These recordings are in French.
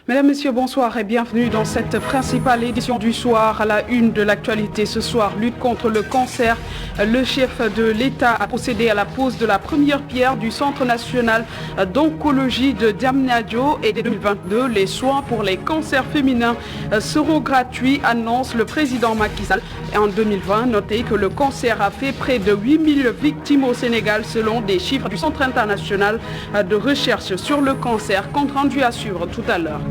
Mesdames, Messieurs, bonsoir et bienvenue dans cette principale édition du soir. À la une de l'actualité ce soir, lutte contre le cancer. Le chef de l'État a procédé à la pose de la première pierre du Centre national d'oncologie de Diamniadio et dès 2022, les soins pour les cancers féminins seront gratuits, annonce le président Macky Sall. Et en 2020, notez que le cancer a fait près de 8000 victimes au Sénégal selon des chiffres du Centre international de recherche sur le cancer, compte rendu à suivre tout à l'heure.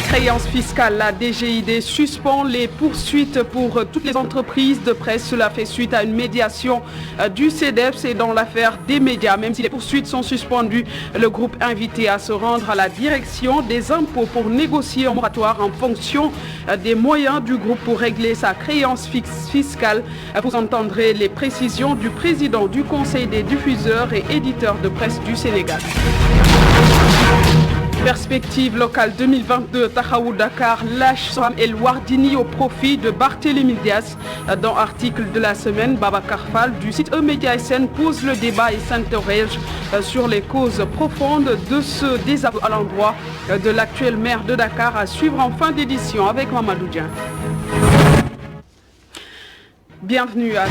Créance fiscale, la DGID suspend les poursuites pour toutes les entreprises de presse. Cela fait suite à une médiation du CEDEPS et dans l'affaire des médias. Même si les poursuites sont suspendues, le groupe invité à se rendre à la direction des impôts pour négocier un moratoire en fonction des moyens du groupe pour régler sa créance fiscale. Vous entendrez les précisions du président du Conseil des diffuseurs et éditeurs de presse du Sénégal. Perspective locale 2022, Tahaou Dakar lâche Soham El Wardini au profit de Barthélémy Dias. Dans l'article de la semaine, Babacar Fall du site E-Média SN pose le débat et s'interroge sur les causes profondes de ce désaveu à l'endroit de l'actuel maire de Dakar, à suivre en fin d'édition avec Mamadou Dieng. Bienvenue à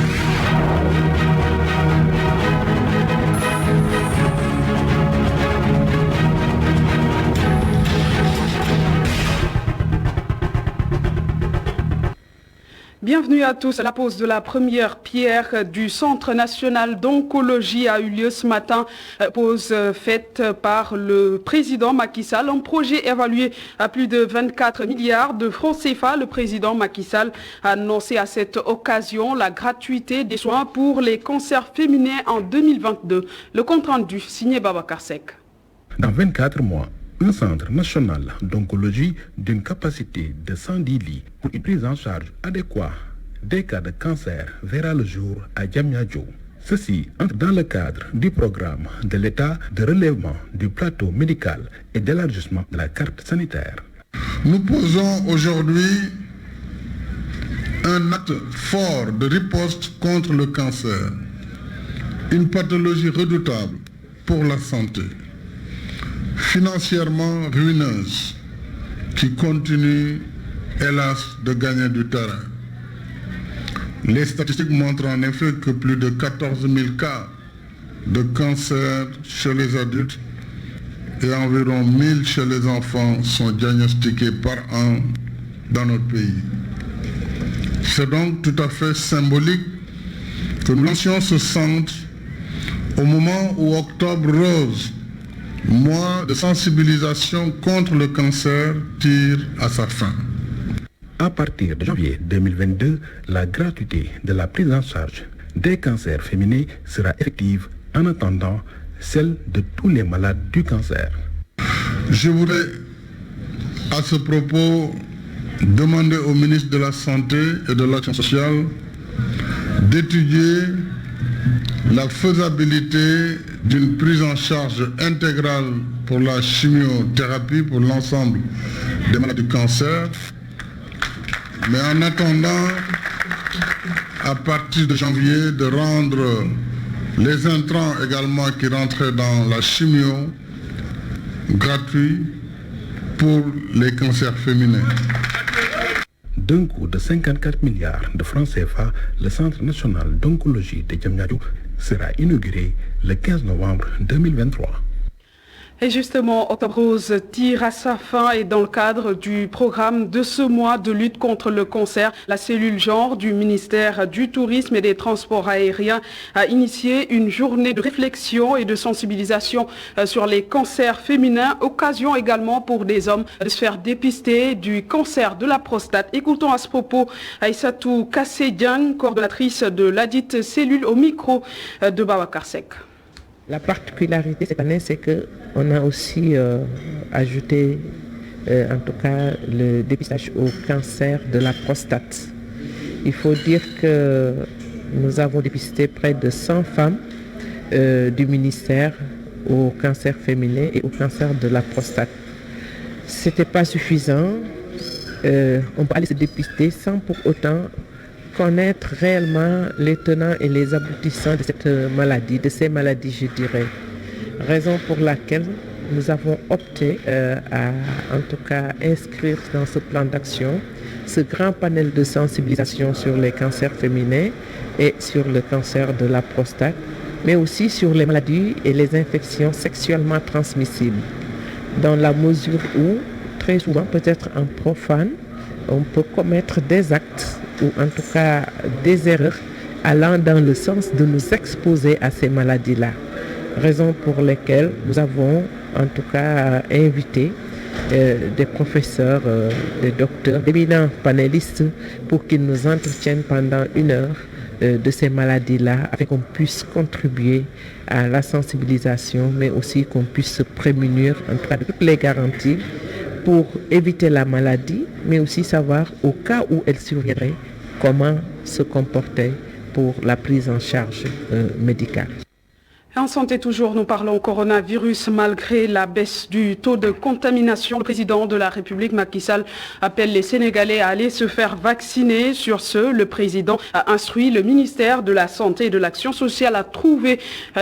Bienvenue à tous. La pose de la première pierre du Centre national d'oncologie a eu lieu ce matin. Pose faite par le président Macky Sall. Un projet évalué à plus de 24 milliards de francs CFA. Le président Macky Sall a annoncé à cette occasion la gratuité des soins pour les cancers féminins en 2022. Le compte rendu signé Babacar Seck. Dans 24 mois, un centre national d'oncologie d'une capacité de 110 lits pour une prise en charge adéquate des cas de cancer verra le jour à Diamniadio. Ceci entre dans le cadre du programme de l'État de relèvement du plateau médical et d'élargissement de la carte sanitaire. Nous posons aujourd'hui un acte fort de riposte contre le cancer, une pathologie redoutable pour la santé, financièrement ruineuse, qui continue, hélas, de gagner du terrain. Les statistiques montrent en effet que plus de 14 000 cas de cancer chez les adultes et environ 1000 chez les enfants sont diagnostiqués par an dans notre pays. C'est donc tout à fait symbolique que nous lancions ce centre au moment où Octobre Rose, mois de sensibilisation contre le cancer, tire à sa fin. À partir de janvier 2022, la gratuité de la prise en charge des cancers féminins sera effective en attendant celle de tous les malades du cancer. Je voudrais à ce propos demander au ministre de la Santé et de l'Action sociale d'étudier la faisabilité d'une prise en charge intégrale pour la chimiothérapie pour l'ensemble des malades du cancer. Mais en attendant, à partir de janvier, de rendre les intrants également qui rentraient dans la chimio gratuits pour les cancers féminins. D'un coût de 54 milliards de francs CFA, le Centre national d'oncologie de Diamniadio sera inauguré le 15 novembre 2023. Et justement, Octobre Rose tire à sa fin et dans le cadre du programme de ce mois de lutte contre le cancer, la cellule genre du ministère du Tourisme et des Transports aériens a initié une journée de réflexion et de sensibilisation sur les cancers féminins, occasion également pour des hommes de se faire dépister du cancer de la prostate. Écoutons à ce propos Aïssatou Kassé-Diang, coordonnatrice de ladite cellule au micro de Babacar Seck. La particularité cette année, c'est qu'on a aussi ajouté, en tout cas, le dépistage au cancer de la prostate. Il faut dire que nous avons dépisté près de 100 femmes du ministère au cancer féminin et au cancer de la prostate. Ce n'était pas suffisant. On peut aller se dépister sans pour autant connaître réellement les tenants et les aboutissants de cette maladie, de ces maladies, je dirais. Raison pour laquelle nous avons opté à en tout cas inscrire dans ce plan d'action ce grand panel de sensibilisation sur les cancers féminins et sur le cancer de la prostate, mais aussi sur les maladies et les infections sexuellement transmissibles, dans la mesure où, très souvent, peut-être en profane, on peut commettre des actes ou en tout cas des erreurs allant dans le sens de nous exposer à ces maladies-là. Raison pour lesquelles nous avons en tout cas invité des professeurs, des docteurs, d'éminents panélistes pour qu'ils nous entretiennent pendant 1 heure de ces maladies-là, afin qu'on puisse contribuer à la sensibilisation, mais aussi qu'on puisse se prémunir en tout cas de toutes les garanties pour éviter la maladie, mais aussi savoir au cas où elle surviendrait, comment se comporter pour la prise en charge médicale. En santé toujours, nous parlons coronavirus. Malgré la baisse du taux de contamination, le président de la République, Macky Sall, appelle les Sénégalais à aller se faire vacciner. Sur ce, le président a instruit le ministère de la Santé et de l'Action sociale à trouver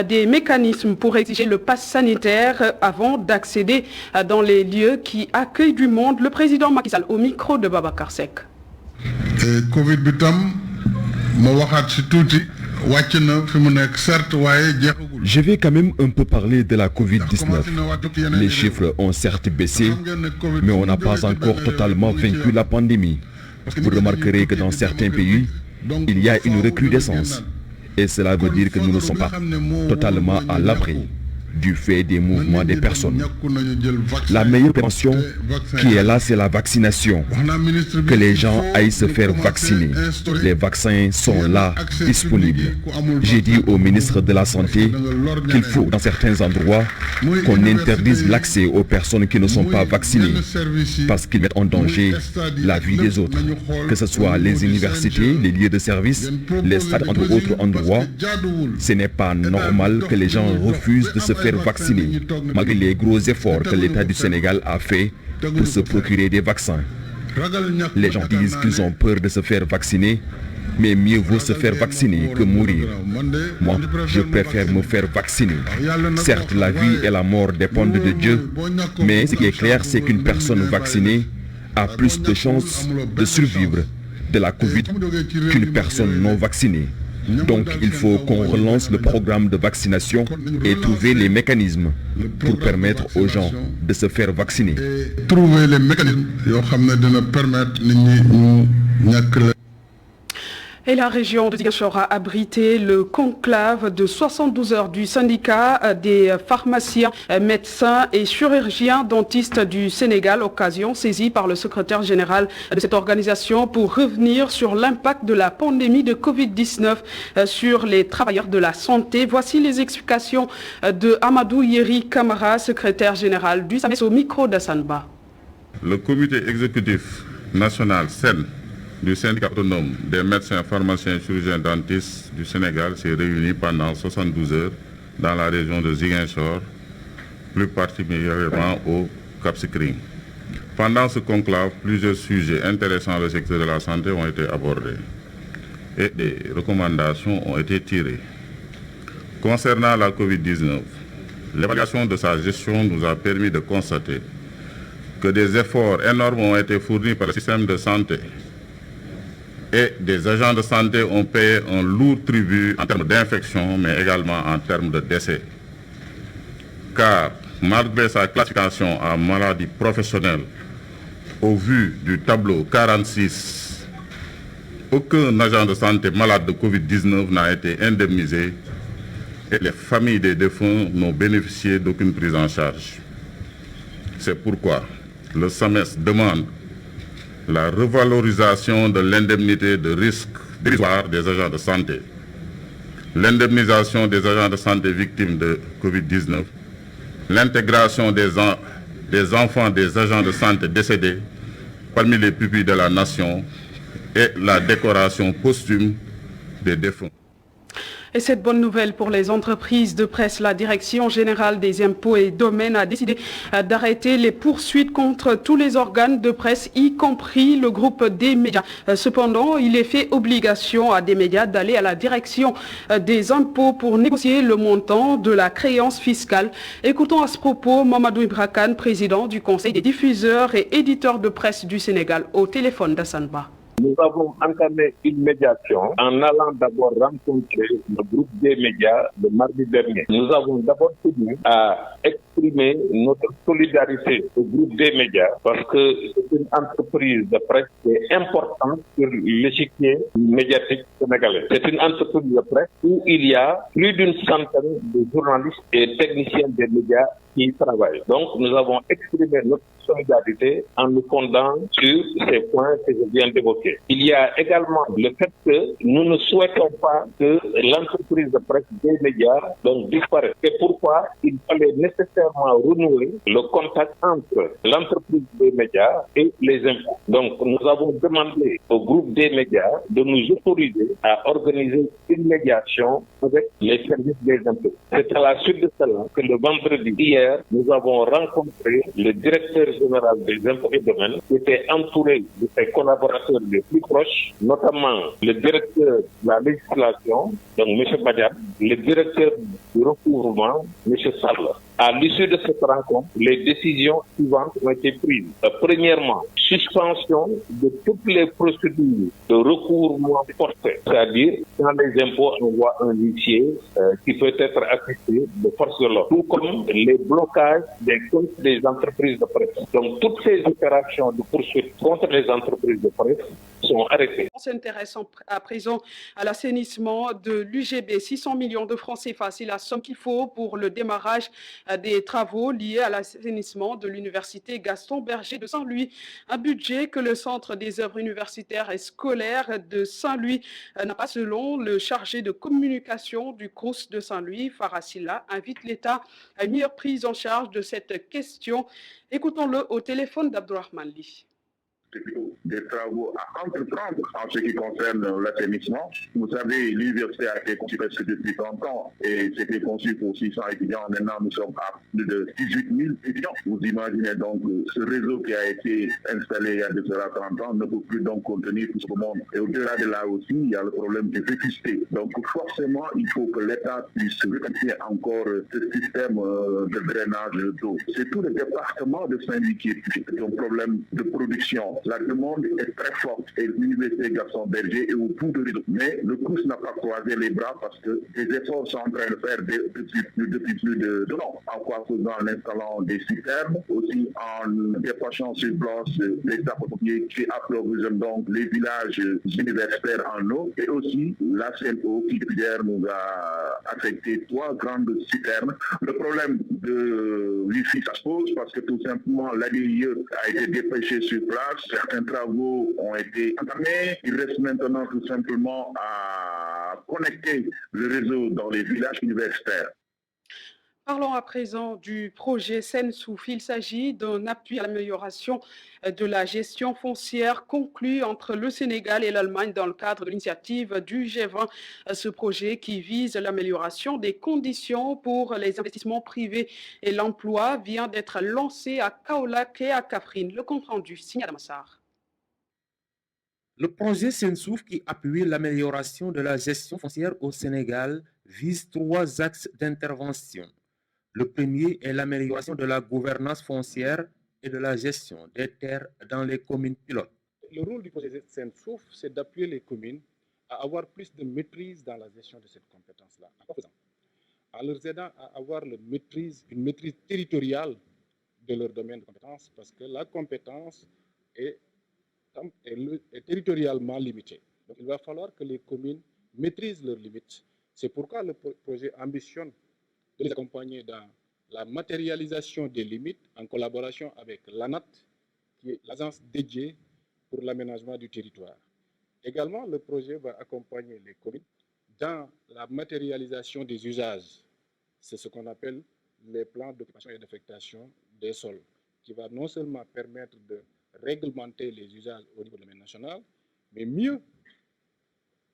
des mécanismes pour exiger le pass sanitaire avant d'accéder dans les lieux qui accueillent du monde. Le président Macky Sall au micro de Babacar Seck. Covid bitam ma waxaat ci tuuti. Je vais quand même un peu parler de la Covid-19. Les chiffres ont certes baissé, mais on n'a pas encore totalement vaincu la pandémie. Vous remarquerez que dans certains pays, il y a une recrudescence. Et cela veut dire que nous ne sommes pas totalement à l'abri du fait des mouvements des personnes. La meilleure prévention qui est là, c'est la vaccination. Que les gens aillent se faire vacciner. Les vaccins sont là, disponibles. J'ai dit au ministre de la Santé qu'il faut, dans certains endroits, qu'on interdise l'accès aux personnes qui ne sont pas vaccinées, parce qu'ils mettent en danger la vie des autres. Que ce soit les universités, les lieux de service, les stades, entre autres endroits, ce n'est pas normal que les gens refusent de se faire vacciner, malgré les gros efforts que l'État du Sénégal a fait pour se procurer des vaccins. Les gens disent qu'ils ont peur de se faire vacciner, mais mieux vaut se faire vacciner que mourir. Moi, je préfère me faire vacciner. Certes, la vie et la mort dépendent de Dieu, mais ce qui est clair, c'est qu'une personne vaccinée a plus de chances de survivre de la Covid qu'une personne non vaccinée. Donc il faut qu'on relance le programme de vaccination et trouver les mécanismes pour permettre aux gens de se faire vacciner. Trouver les mécanismes qui vont permettre Et la région de Ziguinchor a abrité le conclave de 72 heures du syndicat des pharmaciens, médecins et chirurgiens dentistes du Sénégal, occasion saisie par le secrétaire général de cette organisation pour revenir sur l'impact de la pandémie de Covid-19 sur les travailleurs de la santé. Voici les explications de Amadou Yeri Kamara, secrétaire général du SAMES au micro d'Assanba. Le comité exécutif national SEN du syndicat autonome des médecins, pharmaciens et chirurgiens dentistes du Sénégal s'est réuni pendant 72 heures dans la région de Ziguinchor, plus particulièrement au Cap Skirring. Pendant ce conclave, plusieurs sujets intéressants le secteur de la santé ont été abordés et des recommandations ont été tirées. Concernant la Covid-19, l'évaluation de sa gestion nous a permis de constater que des efforts énormes ont été fournis par le système de santé et des agents de santé ont payé un lourd tribut en termes d'infection, mais également en termes de décès. Car, malgré sa classification en maladie professionnelle, au vu du tableau 46, aucun agent de santé malade de Covid-19 n'a été indemnisé et les familles des défunts n'ont bénéficié d'aucune prise en charge. C'est pourquoi le SAMES demande la revalorisation de l'indemnité de risque dérisoire des agents de santé, l'indemnisation des agents de santé victimes de Covid-19, l'intégration des enfants des agents de santé décédés parmi les pupilles de la nation et la décoration posthume des défunts. Et cette bonne nouvelle pour les entreprises de presse, la Direction générale des impôts et domaines a décidé d'arrêter les poursuites contre tous les organes de presse, y compris le groupe des médias. Cependant, il est fait obligation à des médias d'aller à la Direction des impôts pour négocier le montant de la créance fiscale. Écoutons à ce propos Mamadou Ibra Kane, président du Conseil des diffuseurs et éditeurs de presse du Sénégal, au téléphone d'Assane Ba. Nous avons entamé une médiation en allant d'abord rencontrer le groupe des médias le mardi dernier. Nous avons d'abord tenu à exprimer notre solidarité au groupe des médias parce que c'est une entreprise de presse qui est importante sur l'échiquier médiatique sénégalais. C'est une entreprise de presse où il y a plus d'une centaine de journalistes et techniciens des médias qui travaillent. Donc nous avons exprimé notre solidarité en nous fondant sur ces points que je viens d'évoquer. Il y a également le fait que nous ne souhaitons pas que l'entreprise de presse des médias donc disparaisse. C'est pourquoi il fallait nécessairement renouer le contact entre l'entreprise des médias et les impôts. Donc nous avons demandé au groupe des médias de nous autoriser à organiser une médiation avec les services des impôts. C'est à la suite de cela que le vendredi hier, nous avons rencontré le directeur général des impôts et domaines qui était entouré de ses collaborateurs les plus proches, notamment le directeur de la législation, donc M. Badian, le directeur du recouvrement, M. Sall. À l'issue de cette rencontre, les décisions suivantes ont été prises. Premièrement, suspension de toutes les procédures de recouvrement forcé, c'est-à-dire quand les impôts envoient un huissier qui peut être assisté de force de l'ordre, tout comme les blocages des comptes des entreprises de presse. Donc toutes ces opérations de poursuite contre les entreprises de presse sont arrêtées. On s'intéresse à présent à l'assainissement de l'UGB. 600 millions de francs CFA, c'est la somme qu'il faut pour le démarrage des travaux liés à l'assainissement de l'université Gaston Berger de Saint-Louis. Un budget que le Centre des œuvres universitaires et scolaires de Saint-Louis n'a pas, selon le chargé de communication du CROUS de Saint-Louis. Farah Silla invite l'État à une meilleure prise en charge de cette question. Écoutons-le au téléphone d'Abdourahmane Ly. Des travaux à entreprendre en ce qui concerne l'assainissement. Vous savez, l'université a été conçue presque depuis 30 ans et c'était conçu pour 600 étudiants. Maintenant, nous sommes à plus de 18 000 étudiants. Vous imaginez donc ce réseau qui a été installé il y a de cela 30 ans ne peut plus donc contenir tout ce monde. Et au-delà de là aussi, il y a le problème de vétusté. Donc forcément, il faut que l'État puisse reconstruire encore ce système de drainage d'eau. C'est tout le département de Saint-Louis qui est touché. C'est un problème de production. La demande est très forte et l'université Gaston Berger est au bout de rideau. Mais le CROUS n'a pas croisé les bras parce que des efforts sont en train de faire depuis plus de temps. En quoi faisant en installant des citernes, aussi en dépêchant sur place les sapeurs-pompiers qui approvisionnent donc les villages universitaires en eau et aussi la CNO qui depuis hier nous a affecté 3 grandes citernes. Le problème de Wi-Fi, ça se pose parce que tout simplement l'ADIE a été dépêché sur place. Certains travaux ont été entamés. Il reste maintenant tout simplement à connecter le réseau dans les villages universitaires. Parlons à présent du projet Sensouf. Il s'agit d'un appui à l'amélioration de la gestion foncière conclu entre le Sénégal et l'Allemagne dans le cadre de l'initiative du G20. Ce projet qui vise l'amélioration des conditions pour les investissements privés et l'emploi vient d'être lancé à Kaolack et à Kaffrine. Le compte rendu, Signal Massar. Le projet Sensouf qui appuie l'amélioration de la gestion foncière au Sénégal vise 3 axes d'intervention. Le premier est l'amélioration de la gouvernance foncière et de la gestion des terres dans les communes pilotes. Le rôle du projet Sensouf, c'est d'appuyer les communes à avoir plus de maîtrise dans la gestion de cette compétence-là, en leur aidant à avoir une maîtrise territoriale de leur domaine de compétence, parce que la compétence est territorialement limitée. Donc il va falloir que les communes maîtrisent leurs limites. C'est pourquoi le projet ambitionne de les accompagner dans la matérialisation des limites en collaboration avec l'ANAT, qui est l'agence dédiée pour l'aménagement du territoire. Également, le projet va accompagner les communes dans la matérialisation des usages. C'est ce qu'on appelle les plans d'occupation et d'affectation des sols, qui va non seulement permettre de réglementer les usages au niveau de la nationale, mais mieux,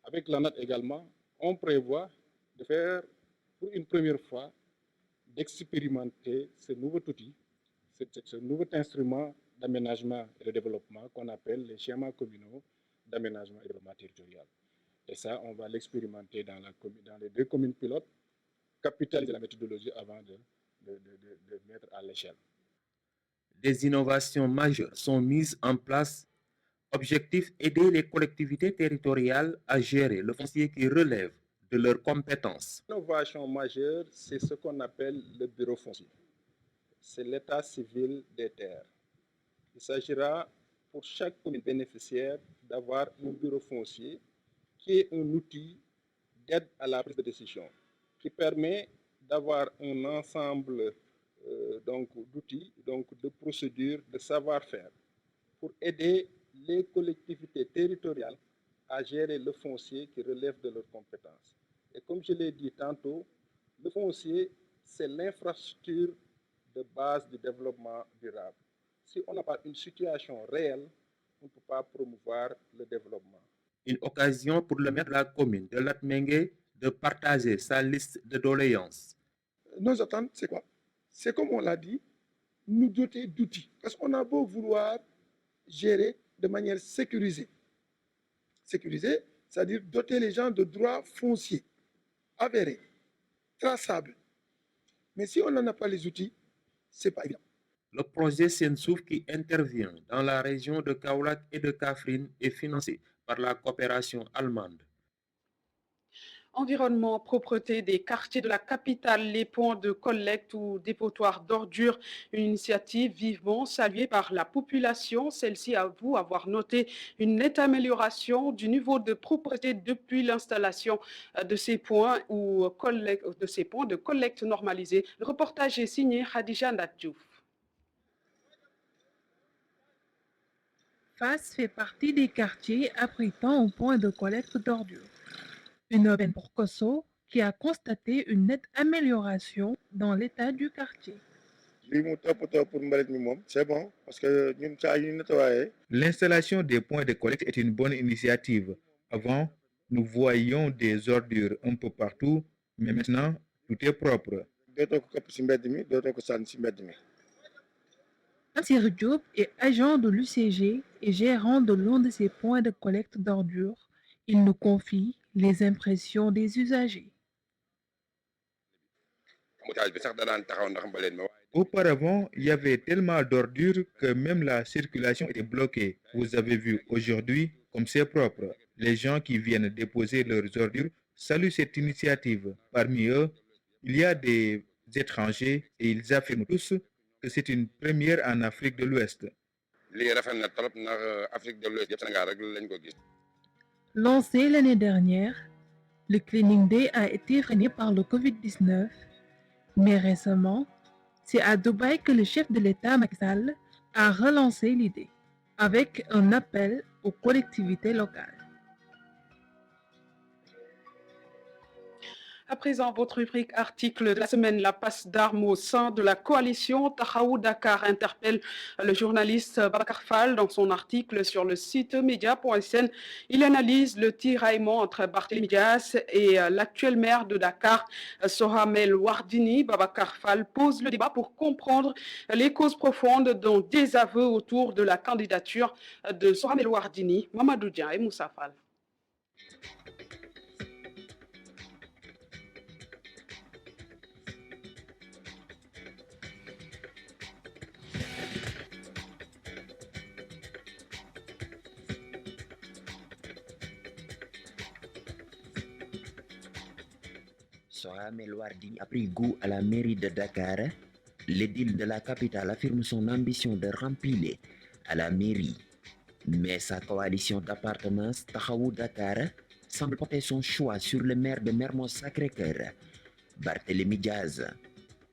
avec l'ANAT également, on prévoit de faire pour une première fois, d'expérimenter ce nouveau outil, ce nouveau instrument d'aménagement et de développement qu'on appelle les schémas communaux d'aménagement et de développement territorial. Et ça, on va l'expérimenter dans les 2 communes pilotes, capitaliser la méthodologie avant de mettre à l'échelle. Des innovations majeures sont mises en place. Objectif, aider les collectivités territoriales à gérer le foncier qui relève de leurs compétences. L'innovation majeure, c'est ce qu'on appelle le bureau foncier. C'est l'état civil des terres. Il s'agira pour chaque commune bénéficiaire d'avoir un bureau foncier qui est un outil d'aide à la prise de décision, qui permet d'avoir un ensemble d'outils, de procédures, de savoir-faire pour aider les collectivités territoriales à gérer le foncier qui relève de leurs compétences. Et comme je l'ai dit tantôt, le foncier, c'est l'infrastructure de base du développement durable. Si on n'a pas une situation réelle, on ne peut pas promouvoir le développement. Une occasion pour le maire de la commune de Latmingué de partager sa liste de doléances. Nos attentes, c'est quoi? C'est comme on l'a dit, nous doter d'outils. Parce qu'on a beau vouloir gérer de manière sécurisée. Sécurisée, c'est-à-dire doter les gens de droits fonciers, avérés, traçables. Mais si on n'en a pas les outils, ce n'est pas évident. Le projet Sensouf qui intervient dans la région de Kaolack et de Kaffrine est financé par la coopération allemande. Environnement, propreté des quartiers de la capitale, les points de collecte ou dépotoirs d'ordures, une initiative vivement saluée par la population. Celle-ci avoue avoir noté une nette amélioration du niveau de propreté depuis l'installation de ces points de collecte normalisés. Le reportage est signé Khadija Ndadjouf. Fass fait partie des quartiers abritant un point de collecte d'ordures. Une aubaine pour Kosso qui a constaté une nette amélioration dans l'état du quartier. C'est bon parce que l'installation des points de collecte est une bonne initiative. Avant, nous voyions des ordures un peu partout, mais maintenant, tout est propre. Ansir Diop est agent de l'UCG et gérant de l'un de ces points de collecte d'ordures. Il nous confie les impressions des usagers. Auparavant, il y avait tellement d'ordures que même la circulation était bloquée. Vous avez vu aujourd'hui comme c'est propre. Les gens qui viennent déposer leurs ordures saluent cette initiative. Parmi eux, il y a des étrangers et ils affirment tous que c'est une première en Afrique de l'Ouest. Lancé l'année dernière, le Cleaning Day a été freiné par le Covid-19, mais récemment, c'est à Dubaï que le chef de l'État Macky Sall a relancé l'idée, avec un appel aux collectivités locales. À présent, votre rubrique article de la semaine, la passe d'armes au sein de la coalition Taxawu Dakar interpelle le journaliste Babacar Fall dans son article sur le site media.sn. Il analyse le tiraillement entre Barthélémy Dias et l'actuel maire de Dakar, Soham El Wardini. Babacar Fall pose le débat pour comprendre les causes profondes d'un désaveu autour de la candidature de Soham El Wardini, Mamadou Dia et Moussa Fall. Soham El Wardini a pris goût à la mairie de Dakar. L'édile de la capitale affirme son ambition de remplir à la mairie. Mais sa coalition d'appartenance Taxawu Dakar semble porter son choix sur le maire de Mermoz Sacré-Cœur, Barthélémy Dias.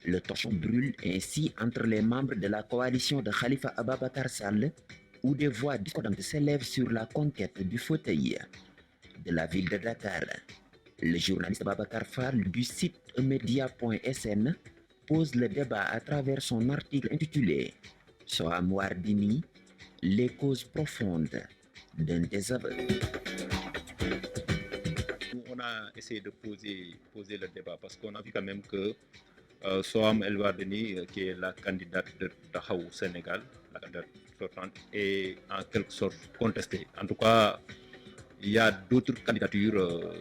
Le torchon brûle ainsi entre les membres de la coalition de Khalifa Ababacar Sall, où des voix discordantes s'élèvent sur la conquête du fauteuil de la ville de Dakar. Le journaliste Babacar Fall du site media.sn pose le débat à travers son article intitulé « Soham Wardini, les causes profondes d'un désaveu ». On a a essayé de poser le débat parce qu'on a vu quand même que Soham El Wardini, qui est la candidate de Tahaou Sénégal, la candidate sortante, est en quelque sorte contestée. En tout cas, il y a d'autres candidatures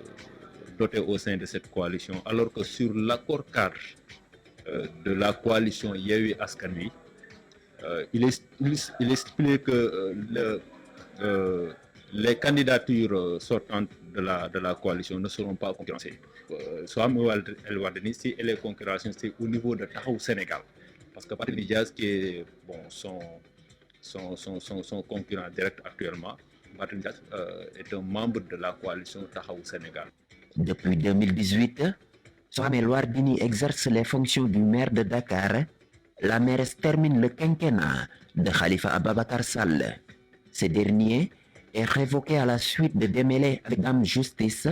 dotées au sein de cette coalition, alors que sur l'accord cadre de la coalition Yewwi Askan Wi, il explique que les candidatures sortantes de la coalition ne seront pas concurrencées. Soham El Wardini, si elle est concurrencée, c'est au niveau de Tahaou Sénégal. Parce que Barthélémy Dias, qui est son concurrent direct actuellement, Barthélémy Dias est un membre de la coalition Tahaou Sénégal. Depuis 2018, Soham El Wardini exerce les fonctions du maire de Dakar. La mairesse termine le quinquennat de Khalifa Ababacar Sall. Ce dernier est révoqué à la suite de démêlés avec Dame Justice,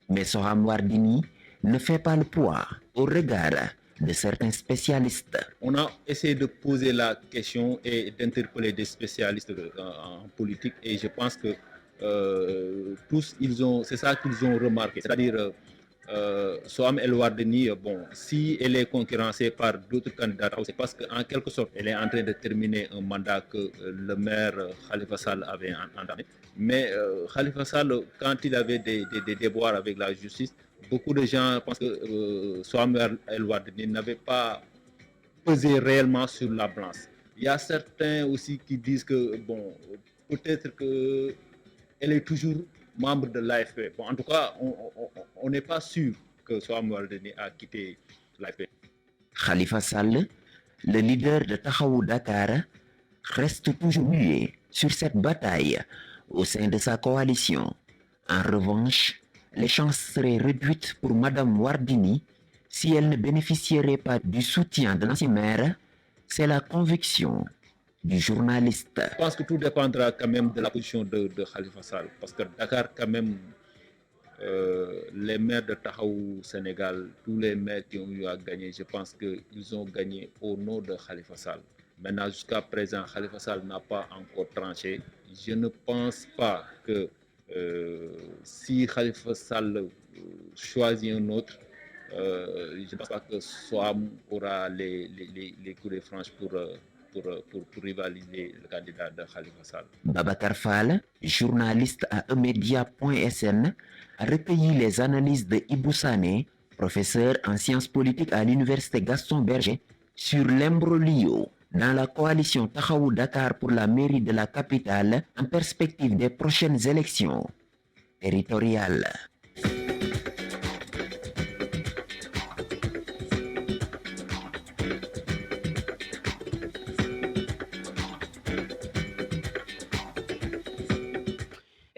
mais Soham Wardini ne fait pas le poids au regard de certains spécialistes. On a essayé de poser la question et d'interpeller des spécialistes en politique et je pense que tous, c'est ça qu'ils ont remarqué, c'est-à-dire Soham El Wardini, si elle est concurrencée par d'autres candidats, c'est parce qu'en quelque sorte, elle est en train de terminer un mandat que le maire Khalifa Sall avait entamé. Mais Khalifa Sall, quand il avait des déboires avec la justice, beaucoup de gens pensent que Soham El Wardini n'avait pas pesé réellement sur la balance. Il y a certains aussi qui disent que, peut-être qu'elle est toujours membre de l'AFP. En tout cas, on n'est pas sûr que Soham El Wardini a quitté l'AFP. Khalifa Sall, le leader de Tahaou Dakar, reste toujours muet sur cette bataille au sein de sa coalition. En revanche, les chances seraient réduites pour Madame Wardini si elle ne bénéficierait pas du soutien de l'ancien maire. C'est la conviction du journaliste. Je pense que tout dépendra quand même de la position de Khalifa Sall. Parce que Dakar, quand même, les maires de Tahaou Sénégal, tous les maires qui ont eu à gagner, je pense qu'ils ont gagné au nom de Khalifa Sall. Maintenant, jusqu'à présent, Khalifa Sall n'a pas encore tranché. Je ne pense pas que si Khalifa Sall choisit un autre, je ne pense pas que Soham aura les coups de franche pour rivaliser le candidat de Khalifa Sall. Babacar Fall, journaliste à emedia.sn, a recueilli les analyses de Ibou Sané, professeur en sciences politiques à l'université Gaston Berger, sur l'imbroglio dans la coalition Tahaou Dakar pour la mairie de la capitale en perspective des prochaines élections territoriales.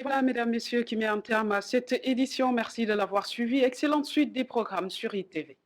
Voilà, mesdames, messieurs, qui met un terme à cette édition. Merci de l'avoir suivi. Excellente suite des programmes sur ITV.